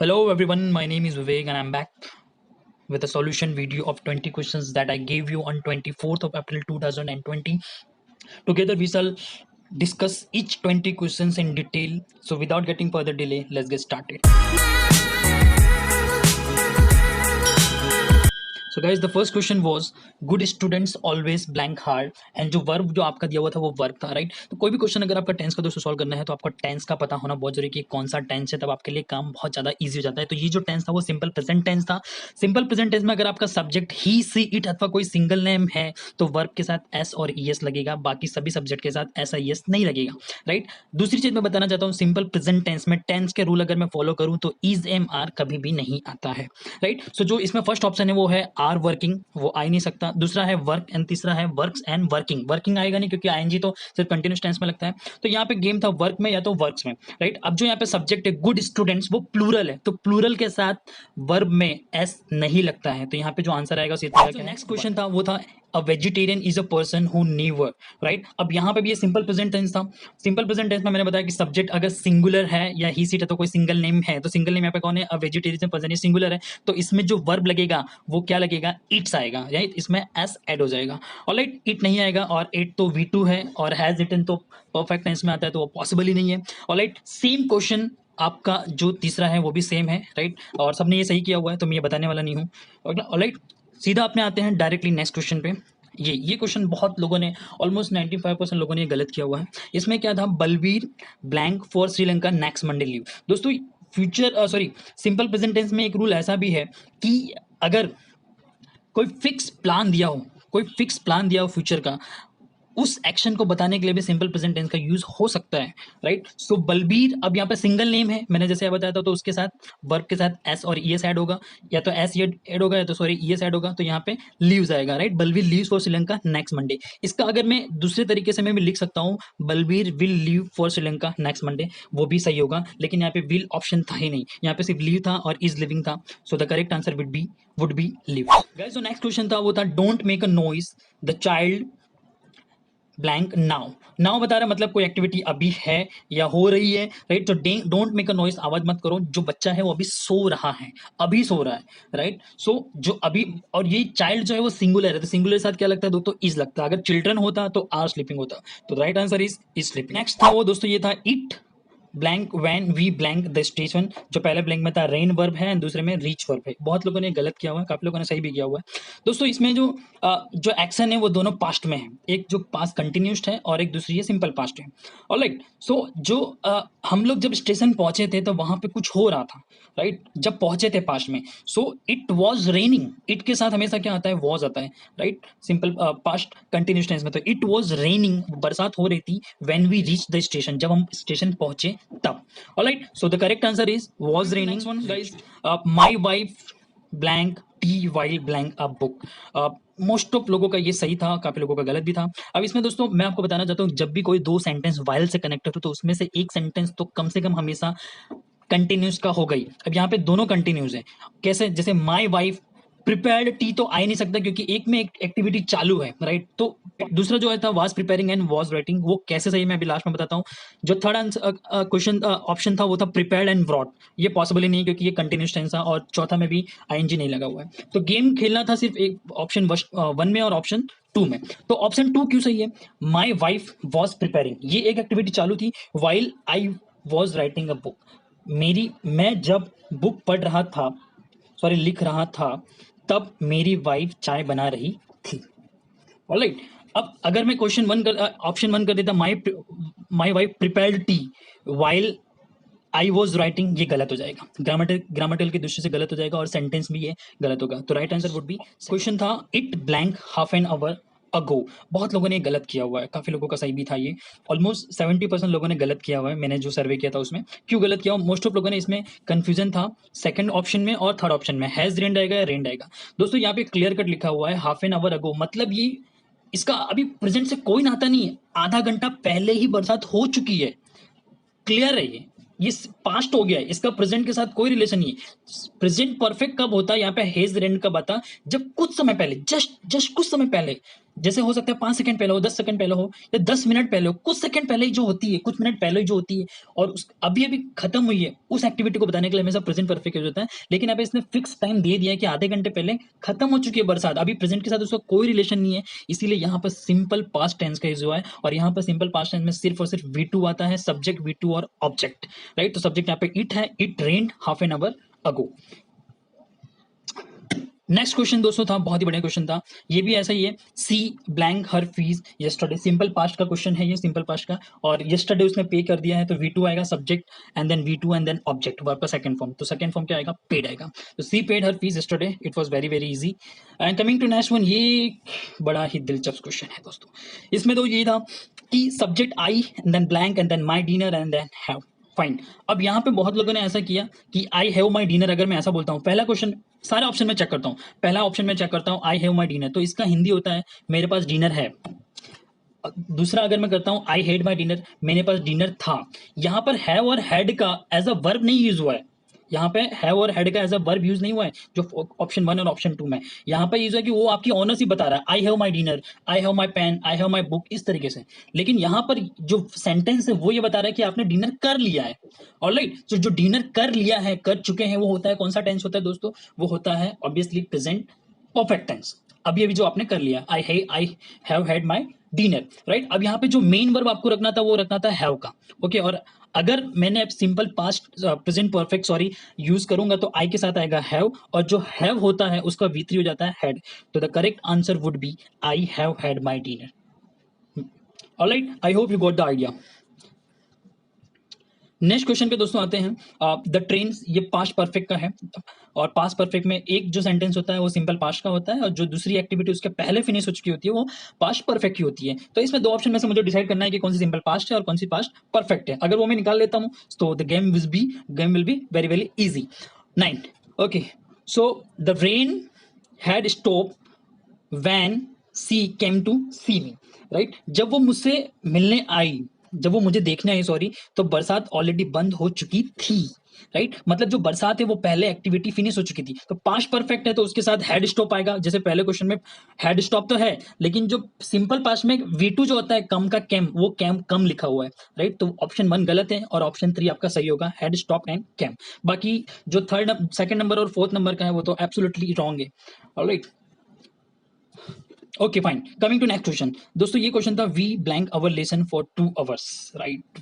Hello everyone, my name is Vivek and I'm back with a solution video of 20 questions that I gave you on 24th of April 2020. Together we shall discuss each 20 questions in detail. So without getting further delay, let's get started. So guys the first question was good students always blank hard and जो verb जो आपका दिया हुआ था वो verb था right. तो कोई भी क्वेश्चन अगर आपका टेंस का दोस्तों सॉल्व करना है तो आपका टेंस का पता होना बहुत जरूरी है कि कौन सा टेंस है, तब आपके लिए काम बहुत ज्यादा इजी हो जाता है। तो ये जो टेंस था वो सिंपल प्रेजेंट टेंस था। सिंपल प्रेजेंट टेंस में अगर आपका सब्जेक्ट ही सी इट अथवा कोई सिंगल नेम है तो वर्ब के साथ एस और ई एस लगेगा, बाकी सभी सब्जेक्ट के साथ एस आई एस नहीं लगेगा राइट। दूसरी चीज मैं बताना चाहता हूँ, सिंपल प्रेजेंट टेंस में टेंस के रूल अगर मैं फॉलो करूँ तो इज एम आर कभी भी नहीं आता है राइट। सो जो इसमें फर्स्ट ऑप्शन है वो है आर वर्किंग, वो आ ही नहीं सकता। दूसरा है वर्क एंड तीसरा है वर्क्स एंड वर्किंग। वर्किंग आएगा नहीं क्योंकि आईएनजी तो सिर्फ कंटिन्यूस टेंस में लगता है। तो यहाँ पे गेम था वर्क में या तो वर्क्स में राइट। अब जो यहाँ पे सब्जेक्ट है गुड स्टूडेंट्स वो प्लूरल है, तो प्लूरल के साथ वर्ब में एस नहीं लगता है, तो यहाँ पे जो आंसर आएगा नेक्स्ट क्वेश्चन था वो था a vegetarian is a person who never write. अब यहाँ पे भी ये सिंपल प्रेजेंट टेंस था। सिंपल प्रेजेंट टेंस में मैंने बताया कि सब्जेक्ट अगर सिंगुलर है या ही सीट है तो कोई सिंगल नेम है, तो सिंगल नेम यहाँ पे कौन है, अ वेजिटेरियन पर्सन, ये सिंगुलर है। तो इसमें जो वर्ब लगेगा वो क्या लगेगा, इट्स आएगा राइट, इसमें एस ऐड हो जाएगा। ऑलराइट, इट नहीं आएगा और इट तो V2 है और हैज इटन तो परफेक्ट टेंस में आता है तो वो पॉसिबल ही नहीं है। ऑलराइट, सेम क्वेश्चन आपका जो तीसरा है वो भी सेम है राइट, और सबने ये सही किया हुआ है तो मैं ये बताने वाला नहीं हूँ। ऑलराइट, सीधा अपने आते हैं डायरेक्टली नेक्स्ट क्वेश्चन पे। ये क्वेश्चन बहुत लोगों ने ऑलमोस्ट 95% लोगों ने ये गलत किया हुआ है। इसमें क्या था, Balbir blank for Sri Lanka next Monday leave. दोस्तों फ्यूचर सिंपल प्रेजेंट टेंस में एक रूल ऐसा भी है कि अगर कोई फिक्स प्लान दिया हो, कोई फिक्स प्लान दिया हो फ्यूचर का, उस एक्शन को बताने के लिए भी सिंपल प्रेजेंट टेंस का यूज हो सकता है राइट। सो बलबीर अब यहाँ पे सिंगल नेम है, मैंने जैसे बताया था, तो उसके साथ वर्ब के साथ एस और ई एस ऐड होगा, या तो एस ऐड होगा या तो ई एस ऐड होगा, तो यहाँ पे लीव्स आएगा right. Balbir leaves for Sri Lanka next Monday. इसका अगर मैं दूसरे तरीके से मैं भी लिख सकता हूँ, Balbir will leave for Sri Lanka next Monday, वो भी सही होगा, लेकिन यहाँ पे विल ऑप्शन था ही नहीं, यहाँ पे सिर्फ लीव था और इज लिविंग था। सो the correct answer would B leave. Guys जो नेक्स्ट क्वेश्चन था वो था don't make a noise the child blank now. Now बता रहा मतलब कोई एक्टिविटी अभी है या हो रही है राइट। तो डोंट मेक अ नॉइस, आवाज मत करो, जो बच्चा है वो अभी सो रहा है, अभी सो रहा है राइट। सो जो अभी, और ये चाइल्ड जो है वो सिंगुलर है, तो सिंगुलर के साथ क्या लगता है दोस्तों, इज लगता है। अगर चिल्ड्रन होता तो आर स्लीपिंग होता, तो right answer is sleeping. Next था वो दोस्तों, ये था it blank when we blank the station. जो पहले ब्लैंक में था रेन वर्ब है, दूसरे में रीच वर्ब है। बहुत लोगों ने गलत किया हुआ है, काफी लोगों ने सही भी किया हुआ है। दोस्तों इसमें जो एक्शन है वो दोनों पास्ट में है, एक जो पास्ट कंटिन्यूस्ड है और एक दूसरी है सिंपल पास्ट है। ऑलराइट, सो जो हम लोग जब स्टेशन पहुंचे थे तो वहां पे कुछ हो रहा था राइट, जब पहुंचे थे पास्ट में। So it was raining, it के साथ हमेशा क्या आता है, वॉज आता है right, simple past continuous tense में। तो इट वॉज रेनिंग, बरसात हो रही थी, when we reach the station, जब हम स्टेशन पहुंचे तब। Alright, so the correct answer is was raining. Guys my wife blank tea while blank a book. Most of लोगों का ये सही था, काफी लोगों का गलत भी था। अब इसमें दोस्तों मैं आपको बताना चाहता हूँ, जब भी कोई दो सेंटेंस वाइल से कनेक्टेड हो तो उसमें से एक सेंटेंस तो कम से कम हमेशा कंटिन्यूस का हो गई। अब यहाँ पे दोनों कंटिन्यूस है, कैसे, जैसे माई वाइफ प्रिपेयर्ड टी तो आ ही नहीं सकता क्योंकि एक में एक एक्टिविटी चालू है राइट। तो दूसरा जो है था was preparing and was writing, वो कैसे सही मैं अभी लास्ट में बताता हूँ। जो थर्ड आंसर क्वेश्चन ऑप्शन था वो था प्रिपेयर्ड एंड ब्रॉट, ये पॉसिबल ही नहीं क्योंकि ये कंटिन्यूस टेंस था, और चौथा में भी आईएनजी नहीं लगा हुआ है। तो गेम खेलना था सिर्फ एक ऑप्शन 1 में और ऑप्शन 2 में। तो ऑप्शन 2 क्यों सही है, माई वाइफ वॉज प्रिपेयरिंग, ये एक एक्टिविटी चालू थी, while I was writing a book, मैं जब बुक पढ़ रहा था, लिख रहा था, तब मेरी वाइफ चाय बना रही थी। ऑलराइट, अब अगर मैं ऑप्शन 1 कर देता, my wife prepared T while I was writing, ये गलत हो जाएगा, ग्रामेटिकल की दृष्टि से गलत हो जाएगा और सेंटेंस भी ये गलत होगा। तो right answer would be, question था it blank half an hour ago. बहुत लोगों ने गलत किया हुआ है, काफी लोगों का सही भी था ये, ऑलमोस्ट 70% लोगों ने गलत किया हुआ है। मैंने जो सर्वे किया था उसमें क्यों गलत किया, मोस्ट ऑफ लोगों ने इसमें कंफ्यूजन था सेकंड ऑप्शन में और थर्ड ऑप्शन में, हैज रेंड आएगा या रेंड आएगा। दोस्तों यहाँ पे क्लियर कट लिखा हुआ है हाफ एन आवर अगो, मतलब ये इसका अभी प्रेजेंट से कोई नाता नहीं है, आधा घंटा पहले ही बरसात हो चुकी है, क्लियर है ये पास्ट हो गया है, इसका प्रेजेंट के साथ कोई रिलेशन नहीं है। प्रेजेंट परफेक्ट कब होता है, यहाँ पे हेज रेंड कब आता, जब कुछ समय पहले, जस्ट कुछ समय पहले जैसे हो सकता है 5 सेकंड पहले हो, 10 सेकंड पहले हो या 10 मिनट पहले हो, कुछ सेकंड पहले ही जो होती है, कुछ मिनट पहले ही जो होती है और उस अभी-अभी खत्म हुई है, उस एक्टिविटी को बताने के लिए हमेशा प्रेजेंट परफेक्ट यूज़ होता है। लेकिन यहाँ पे इसने फिक्स टाइम दे दिया है कि आधे घंटे पहले खत्म हो चुकी है बरसात, अभी प्रेजेंट के साथ उसका कोई रिलेशन नहीं है, इसीलिए यहाँ पर सिंपल पास्ट टेंस का यूज़ हुआ है और यहाँ पर सिंपल पास्ट टेंस में सिर्फ और सिर्फ V2 आता है, सब्जेक्ट V2 और ऑब्जेक्ट, राइट? तो सब्जेक्ट यहाँ पे इट है, it rained half an hour ago. Next question दोस्तों था, बहुत ही बढ़िया क्वेश्चन था, ये भी ऐसा ही है, सी ब्लैंक हर फीस यस्टरडे, सिंपल पास्ट का क्वेश्चन है ये, सिंपल पास्ट का, और यस्टरडे उसने पे कर दिया है, तो V2 आएगा, subject and then V2 and then object, verb का सेकंड फॉर्म, तो सेकंड फॉर्म क्या आएगा, पेड आएगा। तो she paid her fees yesterday, it was very very easy. And coming to next one, ये बड़ा ही दिलचस्प क्वेश्चन है दोस्तों, इसमें तो ये था कि subject I and then blank and then my dinner and then have, fine. अब यहाँ पे बहुत लोगों ने ऐसा किया कि आई हैव माई डिनर, अगर मैं ऐसा बोलता हूँ, पहला क्वेश्चन, सारे ऑप्शन में चेक करता हूँ, पहला ऑप्शन में चेक करता हूँ आई हैव माई डिनर, तो इसका हिंदी होता है मेरे पास डिनर है। दूसरा अगर मैं करता हूँ आई हैड माई डिनर, मेरे पास डिनर था। यहाँ पर हैव और हैड का एज अ वर्ब नहीं यूज हुआ है, यहाँ पे हैव और हैड का एज अ वर्ब यूज नहीं हुआ है जो ऑप्शन 1 और ऑप्शन 2 में। यहाँ पे यूज है कि वो आपकी ऑनरशिप बता रहा है, I have my dinner, I have my pen, I have my book, इस तरीके से। लेकिन यहाँ पर जो सेंटेंस है वो ये बता रहा है कि आपने डिनर कर लिया है। ऑलराइट, तो जो डिनर कर लिया है, कर चुके हैं, वो होता है कौन सा टेंस होता है दोस्तों, वो होता है ऑब्वियसली प्रेजेंट परफेक्ट टेंस। अभी अभी जो आपने कर लिया, आई have had my dinner, right? अब यहाँ पे जो मेन वर्ब आपको रखना था वो रखना था हैव का, ओके? और अगर मैंने simple past present perfect sorry use करूंगा तो आई के साथ आएगा हैव, और जो हैव होता है उसका V3 हो जाता है हैड, तो the correct answer would be I have had my dinner. Alright, I hope you got the idea. Next question पे दोस्तों आते हैं, द ट्रेन, ये पास्ट परफेक्ट का है, और पास्ट परफेक्ट में एक जो सेंटेंस होता है वो सिंपल पास्ट का होता है, और जो दूसरी एक्टिविटी उसके पहले फिनिश हो चुकी होती है वो पास्ट परफेक्ट की होती है। तो इसमें दो ऑप्शन में से मुझे डिसाइड करना है कि कौन सी सिंपल पास्ट है और कौन सी पास्ट परफेक्ट है। अगर वो मैं निकाल लेता हूँ तो the game will be very very easy. 9, okay, so the rain had stop when she came to see me, right? जब वो मुझसे मिलने आई, जब वो मुझे देखने आई सॉरी, तो बरसात ऑलरेडी बंद हो चुकी थी, राइट? मतलब जो बरसात है वो पहले एक्टिविटी फिनिश हो चुकी थी, तो पास्ट परफेक्ट है तो उसके साथ हैड स्टॉप आएगा। जैसे पहले क्वेश्चन में हैड स्टॉप तो है, लेकिन जो सिंपल पास्ट में V2 जो होता है कम का कैम, वो कैम कम लिखा हुआ है, राइट? तो ऑप्शन 1 गलत है और ऑप्शन 3 आपका सही होगा, हैड स्टॉप एंड कैम। बाकी जो सेकंड नंबर और फोर्थ नंबर का है वो तो एब्सोल्युटली रॉन्ग है। Alright, okay fine, coming to next question दोस्तों, ये क्वेश्चन था we blank our lesson for 2 hours, right?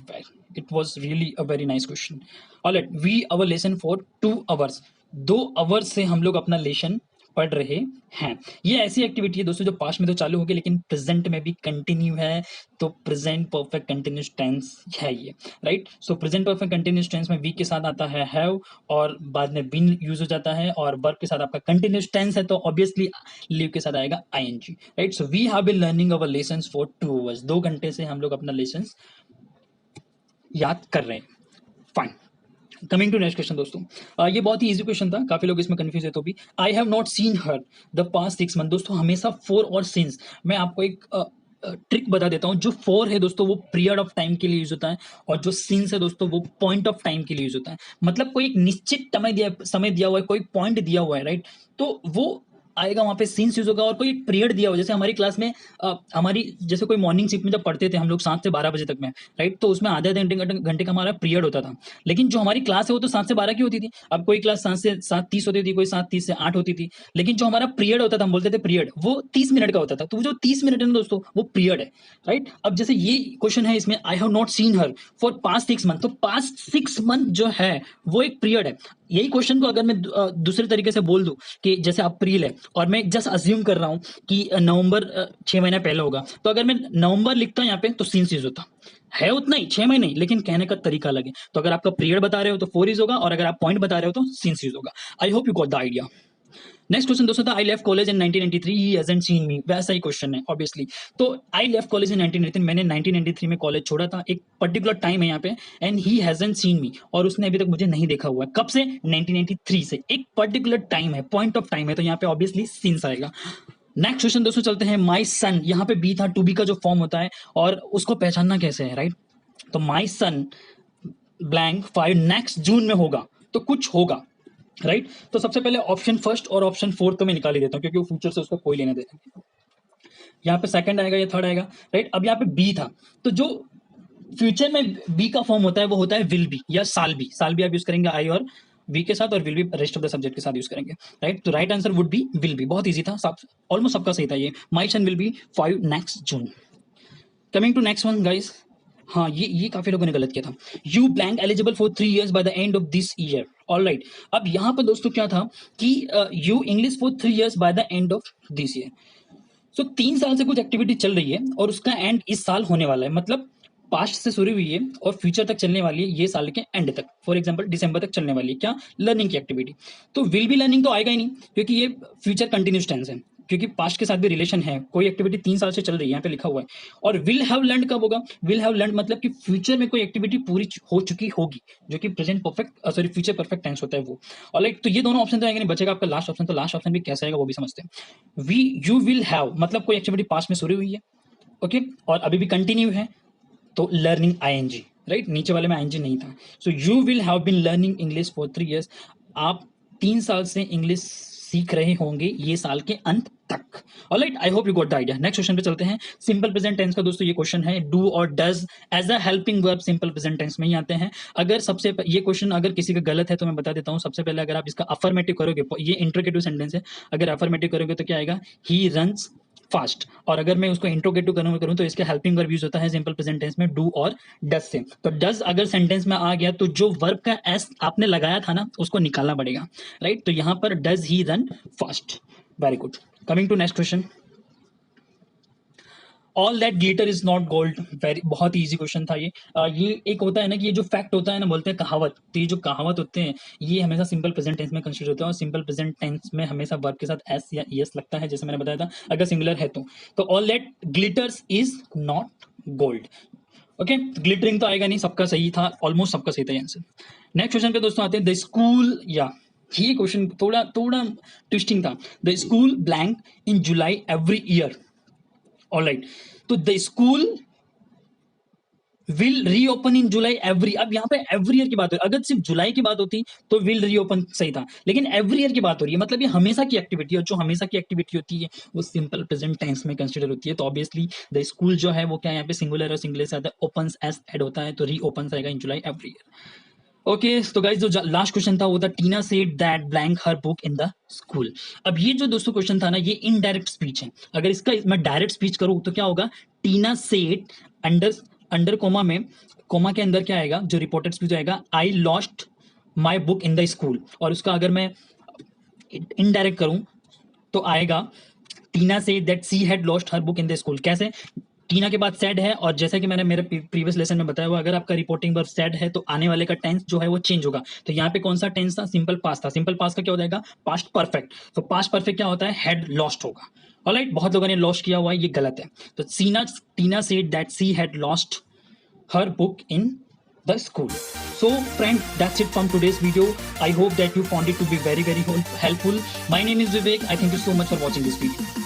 It was really a very nice question. Alright, we our lesson for 2 hours, 2 hours से हम लोग अपना लेसन पढ़ रहे हैं। ये ऐसी एक्टिविटी है दोस्तों जो पास्ट में तो चालू होगी लेकिन प्रेजेंट में भी कंटिन्यू है, तो प्रेजेंट परफेक्ट कंटिन्यूस टेंस है ये, right? So present perfect continuous tense में वी के साथ आता है हैव, और बाद में बीन यूज हो जाता है, और वर्ब के साथ आपका कंटिन्यूस टेंस है तो ऑब्वियसली लीव के साथ आएगा ING, right? So we have been learning our lessons for 2 hours, 2 घंटे से हम लोग अपना लेसन्स याद कर रहे हैं। Fine, coming to next question दोस्तों, ये बहुत ही इजी क्वेश्चन था, काफी लोग इसमें कंफ्यूज है तो भी। I have not seen her the past 6 months, दोस्तों हमेशा फॉर और सिंस, मैं आपको एक ट्रिक बता देता हूँ। जो फॉर है दोस्तों वो पीरियड ऑफ टाइम के लिए यूज होता है, और जो सिंस है दोस्तों वो पॉइंट ऑफ टाइम के लिए यूज होता है। मतलब कोई एक निश्चित समय दिया हुआ है, कोई पॉइंट दिया हुआ है, राइट? तो वो आएगा वहां पे सिंस यूज होगा, और कोई एक पीरियड दिया हुआ है, जैसे हमारी क्लास में हमारी जैसे कोई मॉर्निंग शिफ्ट में जब पढ़ते थे हम लोग 7 से 12 बजे तक में, राइट? तो उसमें आधे आधे घंटे का हमारा पीरियड होता था, लेकिन जो हमारी क्लास है वो तो 7 से 12 की होती थी। अब कोई क्लास 7 से 7:30 होती थी, कोई 7:30 से 8 होती थी, लेकिन जो हमारा पीरियड होता था, हम बोलते थे पीरियड, वो 30 मिनट का होता था। तो वो जो 30 मिनट है ना दोस्तों वो पीरियड है, राइट? अब जैसे ये क्वेश्चन है, इसमें I have not seen her for past 6 months, तो पास्ट 6 month जो है वो एक पीरियड है। यही क्वेश्चन को अगर मैं दूसरे तरीके से बोल दूं कि जैसे अप्रैल है और मैं जस्ट अज्यूम कर रहा हूं कि नवंबर 6 महीने पहले होगा, तो अगर मैं नवंबर लिखता हूं यहाँ पे तो सिंस यूज होता है, उतना ही 6 महीने, लेकिन कहने का तरीका अलग है। तो अगर आपका पीरियड बता रहे हो तो 4 यूज होगा, और अगर आप पॉइंट बता रहे हो तो सिंस यूज होगा। आई hope you got the idea. Next question दोस्तों था I left college in 1993 he hasn't scene मी, वैसा ही क्वेश्चन है ऑब्वियसली। तो आई लेफ्ट कॉलेज इन 1993, मैंने 1993 में कॉलेज छोड़ा था, एक पर्टिकुलर टाइम है यहाँ पे, एंड ही हैजंट सीन मी, और उसने अभी तक मुझे नहीं देखा हुआ है। कब से? 1993 से, एक पर्टिकुलर टाइम है, पॉइंट ऑफ टाइम है, तो यहाँ पे ऑब्वियसली सिंस आएगा। नेक्स्ट क्वेश्चन दोस्तों चलते हैं, माई सन, यहाँ पे बी था, टू बी का जो फॉर्म होता है और उसको पहचानना कैसे है, राइट? तो माई सन ब्लैंक 5 नेक्स्ट जून में होगा, तो कुछ होगा, राइट? तो सबसे पहले ऑप्शन फर्स्ट और ऑप्शन फोर्थ तो मैं निकाल ही देता हूँ क्योंकि वो फ्यूचर से उसका कोई लेना देना नहीं। यहाँ पे सेकंड आएगा या थर्ड आएगा, राइट। अब यहाँ पे बी था, तो जो फ्यूचर में बी का फॉर्म होता है वो होता है विल बी या साल बी। साल बी आप यूज करेंगे आई और बी के साथ, और will be rest of the subject के साथ यूज करेंगे, राइट। तो right answer would be will be. बहुत ईजी था, सब ऑलमोस्ट सबका सही था ये। My son will be 5 next June. Coming to next one guys, हाँ ये काफी लोगों ने गलत किया था। You blank eligible for 3 years by the end of this year. Alright, अब यहाँ पर दोस्तों क्या था कि you English for 3 years by the end of this year. So 3 साल से कुछ एक्टिविटी चल रही है और उसका एंड इस साल होने वाला है, मतलब पास्ट से शुरू हुई है और फ्यूचर तक चलने वाली है, ये साल के एंड तक, फॉर एग्जांपल दिसंबर तक चलने वाली है। क्या? लर्निंग की एक्टिविटी। तो विल बी लर्निंग तो आएगा ही नहीं, क्योंकि ये फ्यूचर कंटिन्यूस टेंस है, क्योंकि पास्ट के साथ भी रिलेशन है। कोई एक्टिविटी 3 साल से चल रही है, यहाँ पे लिखा हुआ है। और विल हैव लर्न कब होगा? विल हैव लर्न मतलब कि फ्यूचर में कोई एक्टिविटी पूरी हो चुकी होगी, जो कि present perfect sorry future perfect tense होता है वो। ऑलराइट, तो ये दोनों ऑप्शन तो आएंगे नहीं, बचेगा आपका लास्ट ऑप्शन। तो लास्ट ऑप्शन भी कैसे आएगा वो भी समझते हैं। यू विल हैव मतलब कोई एक्टिविटी पास्ट में शुरू हुई है, ओके, और अभी भी कंटिन्यू है, तो लर्निंग आईएनजी, राइट। नीचे वाले में आईएनजी नहीं था। So you will have been learning English for 3 years। आप 3 साल से इंग्लिश सीख रहे होंगे ये साल के अंत तक। Alright, I hope you got the idea. Next question पे चलते हैं। सिंपल प्रेजेंट टेंस का दोस्तों ये क्वेश्चन है, डू और does as a helping verb simple present tense में ही आते हैं। अगर ये क्वेश्चन अगर किसी का गलत है तो मैं बता देता हूँ। सबसे पहले अगर आप इसका अफर्मेटिव करोगे, ये इंट्रोगेटिव सेंटेंस है, अगर अफर्मेटिव करोगे तो क्या आएगा? He runs fast. और अगर मैं उसको इंट्रोगेटिव करूँ तो इसके हेल्पिंग वर्ब यूज होता है सिंपल प्रेजेंट टेंस में डू और डज से। तो डज अगर सेंटेंस में आ गया तो जो वर्ब का एस आपने लगाया था ना उसको निकालना पड़ेगा, राइट। तो यहाँ पर does he run fast. Very good. Coming to next question. All that glitter is not gold. Very बहुत ईजी क्वेश्चन था ये। ये एक होता है ना कि ये जो फैक्ट होता है ना, बोलते हैं कहावत, तो ये जो कहावत होते हैं ये हमेशा सिंपल प्रेजेंट टेंस में कंसीडर होता है। और सिंपल प्रेजेंट टेंस में हमेशा वर्ब के साथ एस या ईएस लगता है, जैसे मैंने बताया था, अगर सिंगुलर है तो all that glitters is not gold. Okay, glittering तो आएगा नहीं, सबका सही था, ऑलमोस्ट सबका सही था ये आंसर। नेक्स्ट क्वेश्चन पे दोस्तों आते हैं। द स्कूल, या ये क्वेश्चन थोड़ा ट्विस्टिंग था। The school blank in July every year. Alright, तो the school will reopen in July every. अब यहाँ पे एवरी ईयर की बात हो रही है। अगर सिर्फ जुलाई की बात होती तो विल रीओपन सही था, लेकिन एवरी ईयर की बात हो रही है, मतलब ये हमेशा की एक्टिविटी है। और जो हमेशा की एक्टिविटी होती है वो सिंपल प्रेजेंट टेंस में कंसीडर होती है। तो ऑब्वियसली द स्कूल जो है वो क्या यहाँ पे सिंगुलर और सिंगुलर से आता है, ओपन एस ऐड होता है, तो रीओपन आएगा in July every year. Okay, तो गाइस जो लास्ट क्वेश्चन था वो था Tina said that blank her book in the school. अब ये जो दोस्तों क्वेश्चन था ना, ये इनडायरेक्ट स्पीच है। अगर इसका मैं डायरेक्ट स्पीच करूँ तो क्या होगा? टीना सेड अंडर कोमा में, कोमा के अंदर क्या आएगा? जो रिपोर्टेड स्पीच आएगा, I lost my book in the school. और उसका अगर मैं इनडायरेक्ट करूं तो आएगा Tina said that she had lost her book in the school. कैसे? टीना के बाद सैड है, और जैसा कि मैंने मेरे प्रीवियस लेसन में बताया हुआ, अगर आपका रिपोर्टिंग वर्ब सैड है तो आने वाले का टेंस जो है वो चेंज होगा। तो यहाँ पे कौन सा टेंस था? सिंपल पास्ट था। सिंपल पास्ट का क्या हो जाएगा? Past perfect. तो पास्ट परफेक्ट क्या होता है? हैड लॉस्ट होगा। ऑलराइट, बहुत लोगों ने लॉस्ट किया हुआ है, ये गलत है। तो Tina said that she had lost her book in the school. So friend, that's it from today's video. I hope that you found it to be very helpful. My name is Vivek. I thank you so much for watching this video.